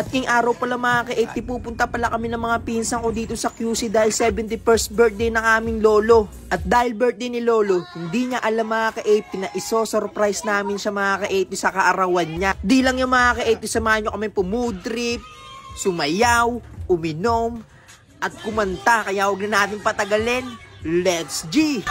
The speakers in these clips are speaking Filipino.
At ngayong araw pala mga ka-80, pupunta pala kami ng mga pinsan ko dito sa QC dahil 71st birthday ng aming lolo. At dahil birthday ni lolo, hindi niya alam mga ka-80 na iso-surprise namin siya mga ka-80 sa kaarawan niya. Di lang yung mga ka-80, samahan nyo kami pumudrip, sumayaw, uminom, at kumanta. Kaya huwag na natin patagalin. Let's G!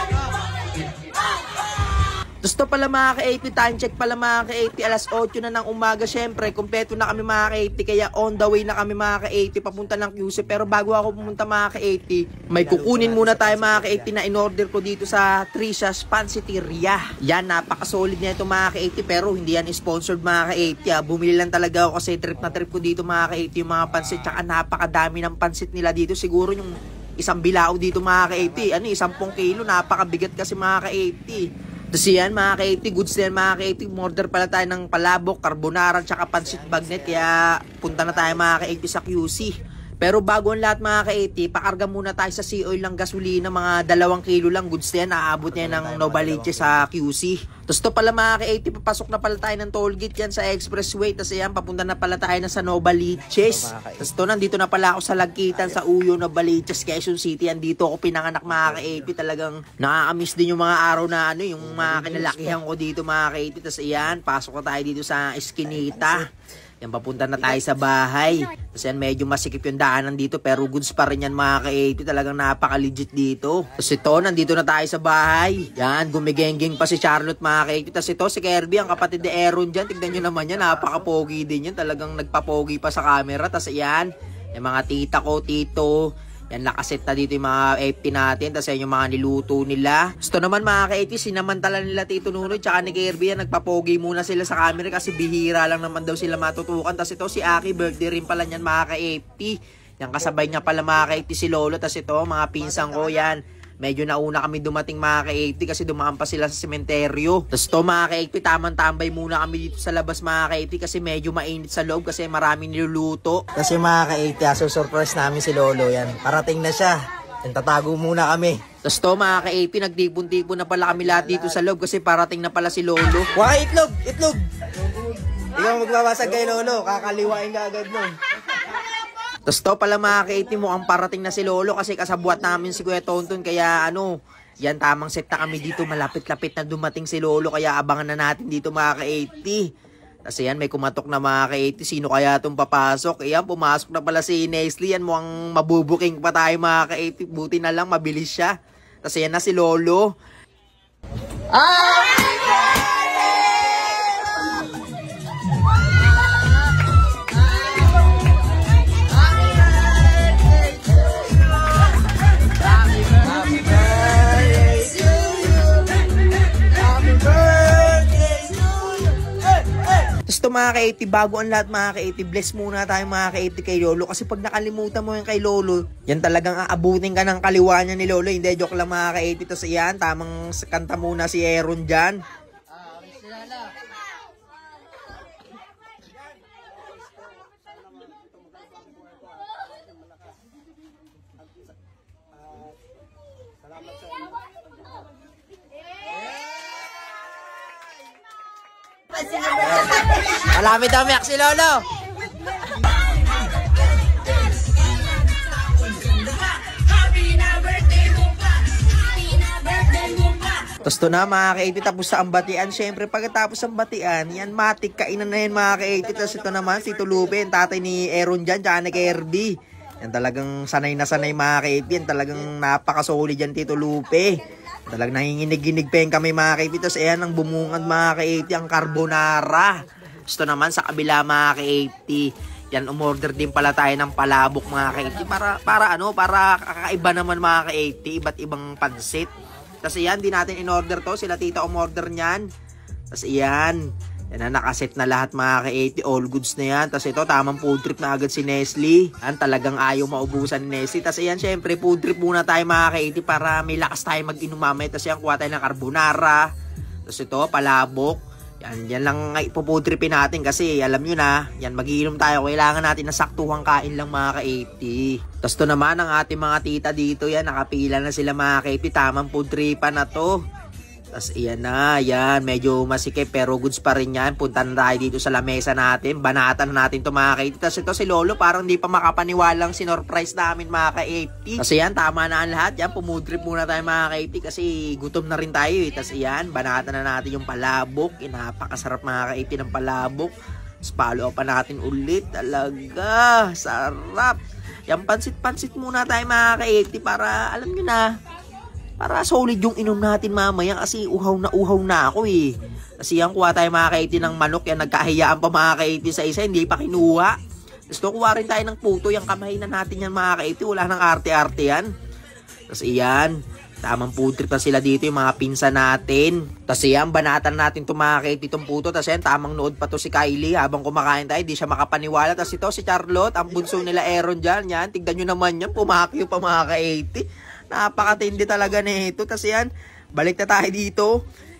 Tapos to pala mga ka-80, time check pala mga ka-80, alas 8 na ng umaga. Syempre, kompleto na kami mga ka-80, kaya on the way na kami mga ka-80, papunta ng QC. Pero bago ako pumunta mga ka-80, may kukunin muna tayo mga ka-80 na in-order ko dito sa Tricia's Pansiteria. Yan, napaka-solid na ito mga ka-80, pero hindi yan sponsored mga ka-80. Bumili lang talaga ako kasi trip na trip ko dito mga ka-80 yung mga pansit. Tsaka napakadami ng pansit nila dito. Siguro yung isang bilao dito mga ka-80, 10 kilo, napakabigat kasi mga ka-80. Tapos yan mga ka-80, goods na yan mga ka-80. Order pala tayo ng palabok, carbonara, tsaka pansit bagnet. Kaya punta na tayo mga ka-80 sa QC. Pero bago ang lahat mga ka-80, pakarga muna tayo sa sea oil ng gasolina. Mga 2 kilo lang goods na yan. Aabot niya ng Novaliches sa QC. Tapos to pala mga ka-80, papasok na pala tayo ng toll gate yan sa expressway. Tapos yan, papunta na pala tayo na sa Novaliches. Tapos to, nandito na pala ako sa Lagkitan, sa Uyo, Novaliches, Quezon City. Andito ako pinanganak mga ka-80. Talagang nakakamiss din yung mga araw na yung mga kinalakihan ko dito mga ka-80. Tapos yan, pasok na tayo dito sa Eskinita. Yan, papunta na tayo sa bahay. Tapos yan, medyo masikip yung daanan dito, pero goods pa rin yan mga ka-80. Talagang napaka-legit dito. Tapos ito, nandito na tayo sa bahay. Yan, gumigengeng pa si Charlotte mga ka-80. Tapos ito, si Kirby, ang kapatid ni Aaron dyan. Tignan nyo naman yan, napaka-pogi din yan. Talagang nagpapogi pa sa camera. Tapos yan, yung mga tita ko, tito. Yan, nakaset na dito yung mga FT natin. Tapos yan yung mga niluto nila. Gusto naman mga ka-80, sinamantala nila Tito Nunoy tsaka ni Kirby. Yan, nagpapogi muna sila sa camera kasi bihira lang naman daw sila matutukan. Tapos ito si Aki, birthday rin pala niyan mga ka-80. Yan, kasabay niya pala mga ka-80 si Lolo. Tapos ito, mga pinsan ko yan. Medyo nauna kami dumating mga ka-80 kasi dumaan pa sila sa sementeryo. Tapos to mga ka-80, tamang-tambay muna kami dito sa labas mga ka-80 kasi medyo mainit sa loob kasi maraming niluluto. Kasi mga ka-80, surprise namin si Lolo yan. Parating na siya. Yan, tatago muna kami. Tapos to mga ka-80, nagtipon-tipon na pala kami lahat dito sa loob kasi parating na pala si Lolo. Waka, itlog! Itlog! Ikaw magbabasag kay Lolo, kakaliwain ka agad nun. Tapos to pala mga ka-80, mukhang parating na si Lolo kasi kasabwat namin si Kuya Tonton. Kaya yan tamang set na kami dito. Malapit-lapit na dumating si Lolo. Kaya abangan na natin dito mga ka-80. Kasi yan, may kumatok na mga ka-80. Sino kaya itong papasok? Ayan, pumasok na pala si Nestle. Yan, mukhang mabubuking pa tayo mga ka-80. Buti na lang, mabilis siya. Kasi yan na si Lolo. Gusto mga ka-80, bago ang lahat mga ka-80, bless muna tayo mga ka-80 kay Lolo. Kasi pag nakalimutan mo yung kay Lolo, yan talagang aabutin ka ng kaliwa niya ni Lolo. Hindi, joke lang mga ka-80. Tapos yan, tamang kanta muna si Aaron dyan. Malapit daw miyak si Lolo. Tapos to na mga ka-80, tapos sa ambatian. Siyempre pagkatapos ang batian, yan matik kainan na yan mga ka-80. Tapos ito naman si Tulupe, tatay ni Aaron dyan, tsaka ni Kirby. Yan talagang sanay na sanay mga ka-80. Yan talagang napakasolid yan Tito Lupe. Talagang nanginginig-ginig pa yung kami mga ka-80. Tapos ayan ang bumungad mga ka-80, ang carbonara. Gusto naman sa kabila mga ka-80. Yan, umorder din pala tayo ng palabok mga ka-80. Para kakaiba naman mga ka-80. Iba't ibang pansit. Tapos ayan, di natin in-order to. Sila tita umorder niyan. Tapos ayan. Yan na, nakaset na lahat mga ka-80. All goods na yan. Tapos ito, tamang food trip na agad si Nestle. Yan, talagang ayaw maubusan ni Nestle. Tapos ayan, syempre, food trip muna tayo mga ka-80 para may lakas tayo mag-inom mamaya. Tapos yan, kuha tayo ng carbonara. Tapos ito, palabok. Yan lang ipo-food tripin natin kasi alam nyo na, yan magiinom tayo. Kailangan natin na saktuhang kain lang mga ka-80. Tapos to naman ang ating mga tita dito, yan nakapila na sila mga ka-80. Tamang food tripan na to. Tas iyan na, yan, medyo masikip pero goods pa rin yan. Punta na tayo dito sa lamesa natin. Banatan na natin ito mga ka-80. Tas ito si Lolo parang hindi pa makapaniwalang sinorprise namin mga ka-80. Kasi yan, tama na ang lahat. Yan, pumudrip muna tayo mga ka-80 kasi gutom na rin tayo eh. Tas iyan, banatan na natin yung palabok. Napakasarap mga ka-80 ng palabok. Tapos follow up pa natin ulit. Talaga, sarap. Yan, pansit-pansit muna tayo mga ka-80 para alam nyo na. Para solid yung inom natin mamaya kasi uhaw na ako eh. Kasi yan, kuha tayo mga ka-80 ng manok. Yan, nagkahiyaan pa mga ka-80 sa isa. Hindi pa kinuha. Gusto kuha rin tayo ng puto. Yung kamay na natin yan mga ka-80. Wala nang arte-arte yan. Kasi yan, tamang food trip na sila dito yung mga pinsan natin. Kasi yan, banatan natin itong mga ka-80 itong puto. Tapos yan, tamang nood pa to si Kylie. Habang kumakain tayo, di siya makapaniwala. Tapos ito si Charlotte, ang bunso nila Aaron dyan. Yan, tignan nyo naman yan. Pumakyo pa mga ka-80. Napakatindi talaga nito. Tapos yan, balik na tayo dito.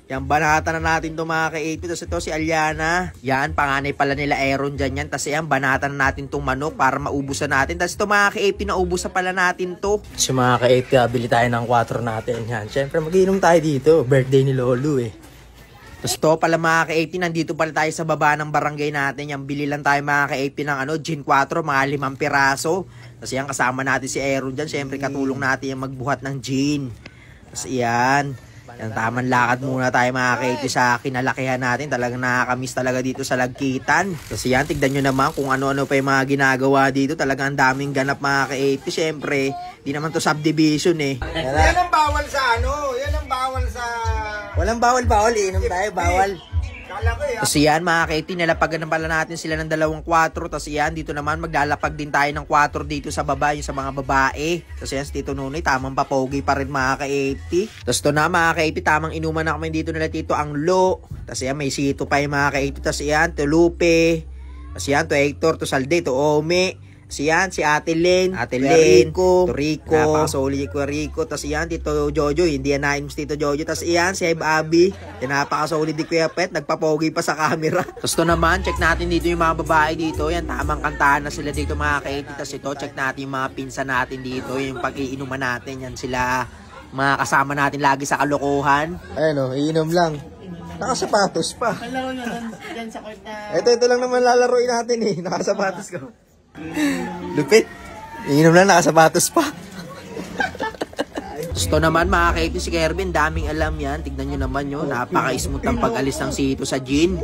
Yan, banatan na natin itong mga ka-80. Tapos ito si Aliana. Yan, panganay pala nila Aaron dyan yan. Tapos yan, banatan na natin itong manok para maubusan natin. Tapos ito mga ka-80, naubusan pala natin to. So mga ka-80, bili tayo ng 4 natin. Yan, syempre mag-inom tayo dito. Birthday ni Lolo eh. Tapos ito pala mga ka-80, nandito pala tayo sa baba ng barangay natin. Yan, bili lang tayo mga ka-80 ng gin 4, mga 5 piraso. Tapos yan, kasama natin si Aaron dyan. Siyempre katulong natin yung magbuhat ng gin. Tapos yan, tamang lakad muna tayo mga ka-80 sa kinalakihan natin. Talagang nakakamiss talaga dito sa Lagkitan. Tapos yan, tignan nyo naman kung ano-ano pa yung mga ginagawa dito. Talagang ang daming ganap mga ka-80. Siyempre, di naman to subdivision eh. Yan ang bawal sa yan ang bawal sa... Walang bawal, inom tayo, bawal. Kala ko eh. Kasi yan mga ka-80, nalapagan na pala natin sila ng 2 4. Tapos yan, dito naman maglalapag din tayo ng 4 dito sa baba, yung sa mga babae. Tapos yan, si Tito Nunoy, tamang papogi pa rin mga ka-80. Tapos ito na mga ka-80, tamang inuman na kami dito nila Tito Anglo. Tapos yan, may Sito pa yung mga ka-80. Tapos yan, to Lupe. Tapos yan, to Hector, to Salde, to Ome. Si yan, si Ate Len, Rico, napakasoli ko Rico. Tapos yan, Tito Jojo, hindi yan nain mo si Tito Jojo. Tapos yan, si Abby, napakasoli di Kuya Pet, nagpapogi pa sa camera. Tapos to naman, check natin dito yung mga babae dito. Yan, tamang kantahan na sila dito mga ka-80. Tapos ito, check natin yung mga pinsan natin dito, yung pag-iinuman natin. Yan sila, mga kasama natin lagi sa kalokohan. Ayun o, iinom lang. Nakasapatos pa. Malaro nyo dyan sa court na... Ito lang naman lalaroin natin eh. Nakasapatos ko. Lupit. Iinom lang, nakasapatos pa. Gusto naman mga ka-80 si Kervin, daming alam yan. Tignan nyo naman yun, napaka-smooth ang pag-alis ng Sito sa gin.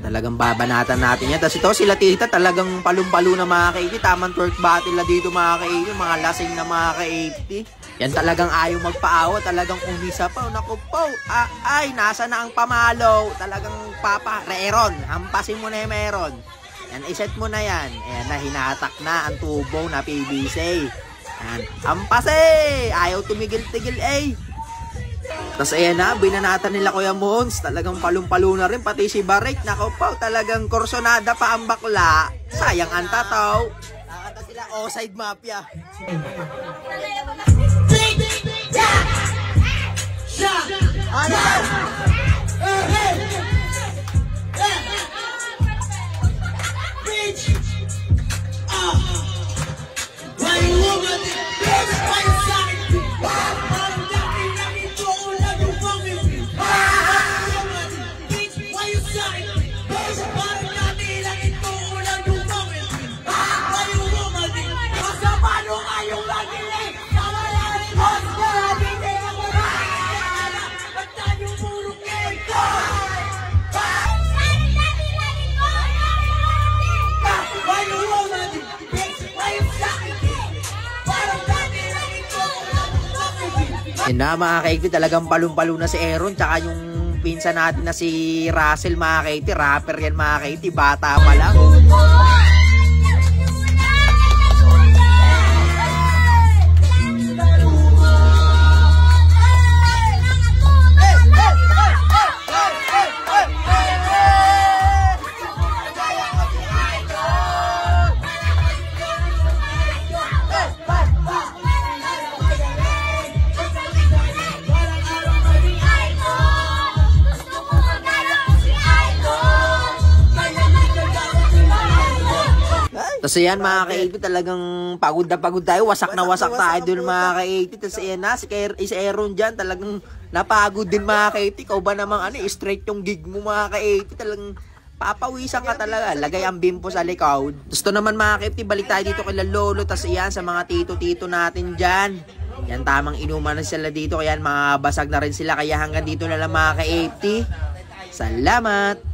Talagang babanatan natin yan. Tapos ito sila Tita, talagang palong-palo na mga ka-80. Tamang twerk battle na dito mga ka-80. Mga lasing na mga ka-80. Yan talagang ayaw magpaawa. Talagang umisa pa. Naku po, ay, nasa na ang pamalo. Talagang Reeron, hampasin mo na yung meron. Yan, iset mo na yan. Ayan na, hinatak na ang tubo na PVC. Yan, hampase! Ayaw tumigil-tigil eh. Tapos ayan na, binanatan nila Kuya Mons. Talagang palong-palo na rin, pati si Barek. Nako po, talagang korsonada pa ang bakla. Sayang ang tataw. Nakata sila, offside mafia. Yun na mga ka-80, talagang palong-palo na si Aaron. Tsaka yung pinsan natin na si Russell mga ka-80. Rapper yan mga ka-80, bata pa lang. Tapos ayan mga ka-80, talagang pagod na pagod tayo. Wasak na wasak tayo dun mga ka-80. Tapos ayan na, si Aaron dyan, talagang Napagod din mga ka-80. Ikaw ba namang straight yung gig mo mga ka-80. Talagang papawisan ka talaga. Lagay ang bimpo sa likod. Gusto naman mga ka-80, balik tayo dito kay Lolo. Tas iyan sa mga tito-tito natin dyan. Yan tamang inuman na sila dito. Kaya mga basag na rin sila. Kaya hanggang dito na lang mga ka-80. Salamat!